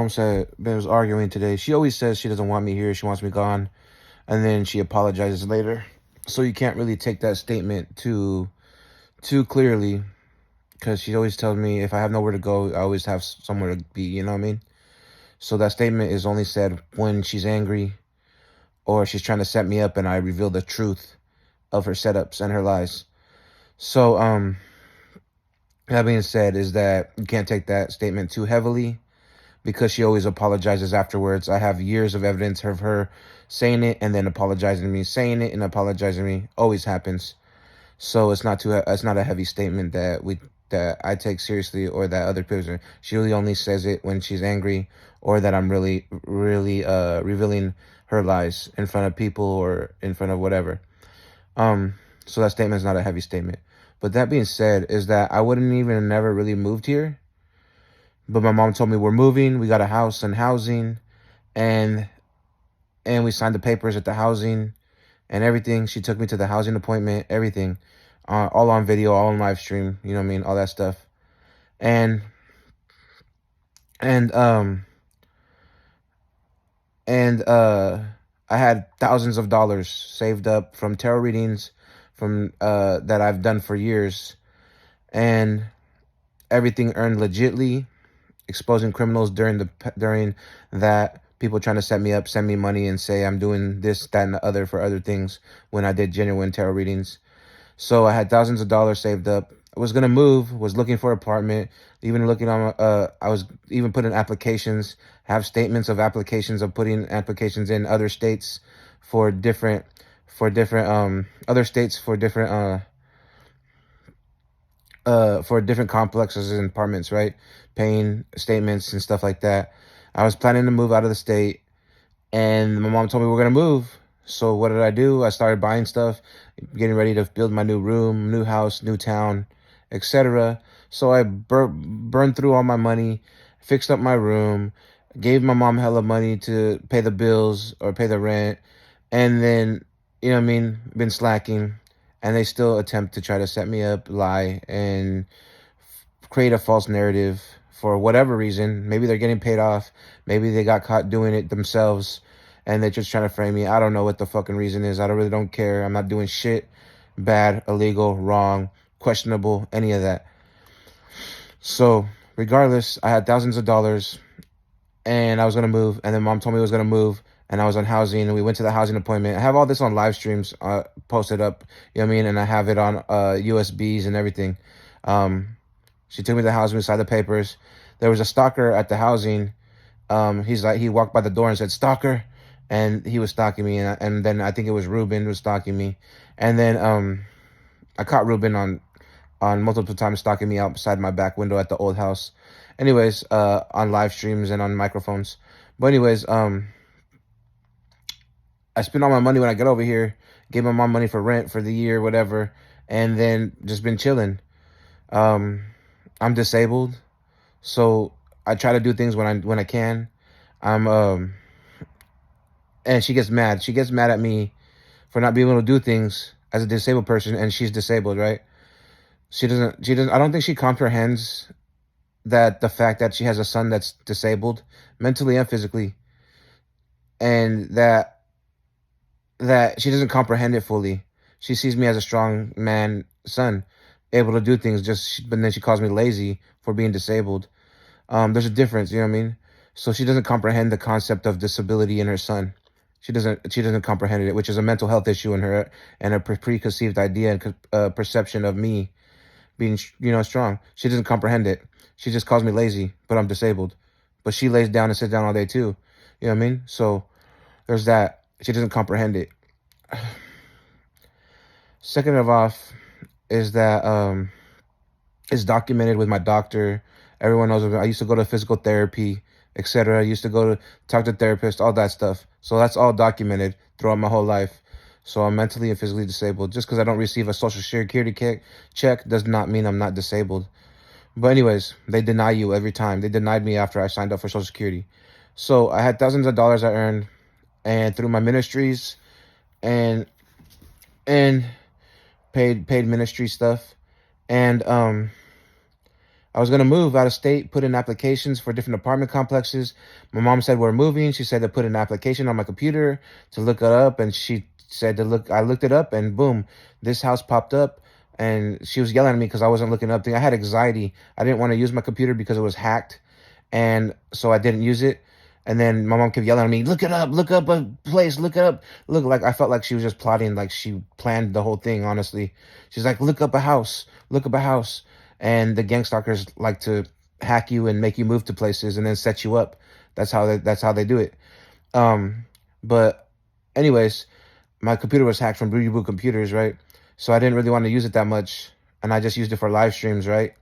Mom said was arguing today. She always says she doesn't want me here. She wants me gone, and then she apologizes later. So you can't really take that statement too clearly, because she always tells me if I have nowhere to go, I always have somewhere to be. You know what I mean? So that statement is only said when she's angry or she's trying to set me up, and I reveal the truth of her setups and her lies. So that being said, is that you can't take that statement too heavily, because she always apologizes afterwards. I have years of evidence of her saying it and then apologizing to me, saying it and apologizing to me. Always happens. So it's not a heavy statement that I take seriously, or that other people. She really only says it when she's angry, or that I'm really revealing her lies in front of people or in front of whatever. So that statement is not a heavy statement. But that being said, is that I wouldn't even never really moved here. But my mom told me we're moving. We got a house and housing, and we signed the papers at the housing and everything. She took me to the housing appointment, everything, all on video, all on live stream. You know what I mean? All that stuff. And and um and I had thousands of dollars saved up from tarot readings, from that I've done for years, and everything earned legitly, exposing criminals during that, people trying to set me up, send me money and say I'm doing this, that, and the other for other things, when I did genuine tarot readings. So I had thousands of dollars saved up. I was gonna move, was looking for an apartment, even looking on I was even putting applications, have statements of applications of putting applications in other states for different other states for different complexes and apartments, right? Paying statements and stuff like that. I was planning to move out of the state, and my mom told me we're gonna move. So what did I do? I started buying stuff, getting ready to build my new room, new house, new town, etc. So I burned through all my money, fixed up my room, gave my mom hella money to pay the bills or pay the rent, and then, you know what I mean, been slacking, and they still attempt to try to set me up, lie, and create a false narrative for whatever reason. Maybe they're getting paid off. Maybe they got caught doing it themselves and they're just trying to frame me. I don't know what the fucking reason is. I don't care. I'm not doing shit bad, illegal, wrong, questionable, any of that. So regardless, I had thousands of dollars and I was going to move. And then mom told me I was going to move, and I was on housing, and we went to the housing appointment. I have all this on live streams posted up, you know what I mean? And I have it on USBs and everything. She took me to the housing, we signed the papers. There was a stalker at the housing. He walked by the door and said, "Stalker." And he was stalking me. And then I think it was Ruben who was stalking me. And then I caught Ruben on multiple times stalking me outside my back window at the old house. Anyways, on live streams and on microphones. But anyways, I spent all my money when I got over here, gave my mom money for rent for the year, whatever, and then just been chilling. I'm disabled, so I try to do things when I can. I'm and she gets mad. She gets mad at me for not being able to do things as a disabled person, and she's disabled, right? She doesn't I don't think she comprehends that the fact that she has a son that's disabled mentally and physically, and that she doesn't comprehend it fully. She sees me as a strong man son, able to do things, but then she calls me lazy for being disabled. There's a difference, you know what I mean? So she doesn't comprehend the concept of disability in her son. She doesn't comprehend it, which is a mental health issue in her, and a preconceived idea and perception of me being, strong. She doesn't comprehend it. She just calls me lazy, but I'm disabled. But she lays down and sits down all day too. You know what I mean? So there's that. She doesn't comprehend it. Second of off is that it's documented with my doctor. Everyone knows about it. I used to go to physical therapy, etc. I used to go to talk to therapists, all that stuff. So that's all documented throughout my whole life. So I'm mentally and physically disabled. Just because I don't receive a social security check does not mean I'm not disabled. But anyways, they deny you every time. They denied me after I signed up for social security. So I had thousands of dollars I earned, and through my ministries and and paid ministry stuff, and I was gonna move out of state, put in applications for different apartment complexes. My mom said we're moving. She said to put an application on my computer to look it up, and she said to look. I looked it up, and boom, this house popped up. And she was yelling at me because I wasn't looking up. I had anxiety. I didn't want to use my computer because it was hacked, and so I didn't use it. And then my mom kept yelling at me, look up a place, look it up. Look, like I felt like she was just plotting, like she planned the whole thing, honestly. She's like, look up a house, look up a house. And the gang stalkers like to hack you and make you move to places and then set you up. That's how they do it. Um, but anyways, my computer was hacked from Booty Boot Computers, right? So I didn't really want to use it that much, and I just used it for live streams, right?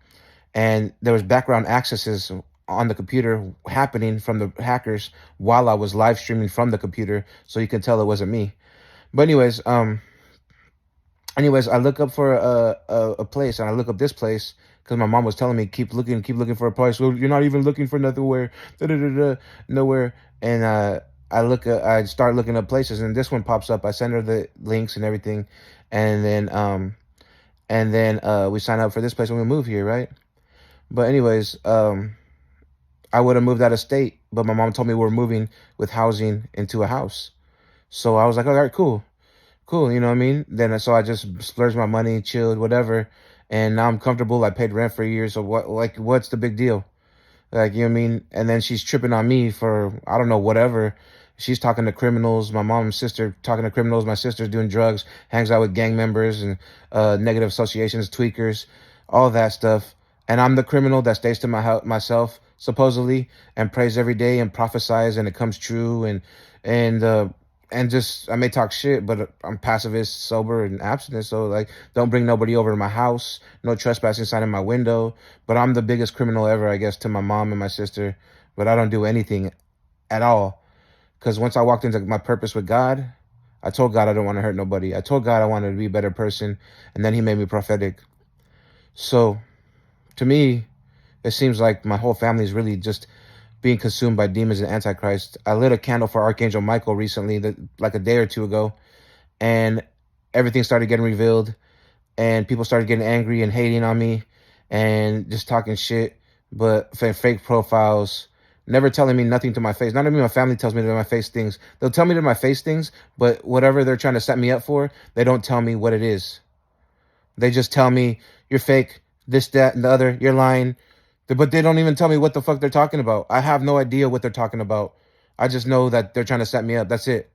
And there was background accesses on the computer happening from the hackers while I was live streaming from the computer, so you can tell it wasn't me. But anyways, I look up for a place, and I look up this place because my mom was telling me keep looking for a place. Well, you're not even looking for nowhere, da da da da, nowhere. And I start looking up places, and this one pops up. I send her the links and everything, and then we sign up for this place when we move here, right? But anyways, I would have moved out of state, but my mom told me we're moving with housing into a house. So I was like, all right, cool, cool. You know what I mean? Then so I just splurged my money, chilled, whatever, and now I'm comfortable. I paid rent for a year, so what's the big deal? Like, you know what I mean? And then she's tripping on me for, I don't know, whatever. She's talking to criminals. My mom's sister talking to criminals. My sister's doing drugs, hangs out with gang members and negative associations, tweakers, all that stuff. And I'm the criminal that stays to myself, supposedly, and prays every day and prophesies, and it comes true. And and just I may talk shit, but I'm pacifist, sober, and abstinent. So like, don't bring nobody over to my house. No trespassing sign in my window. But I'm the biggest criminal ever, I guess, to my mom and my sister. But I don't do anything at all, because once I walked into my purpose with God, I told God I don't want to hurt nobody. I told God I wanted to be a better person, and then He made me prophetic. So to me, it seems like my whole family is really just being consumed by demons and antichrist. I lit a candle for Archangel Michael recently, like a day or two ago, and everything started getting revealed, and people started getting angry and hating on me, and just talking shit, but fake profiles, never telling me nothing to my face. Not even my family tells me to my face things. They'll tell me to my face things, but whatever they're trying to set me up for, they don't tell me what it is. They just tell me, you're fake, this, that, and the other, you're lying. But they don't even tell me what the fuck they're talking about. I have no idea what they're talking about. I just know that they're trying to set me up. That's it.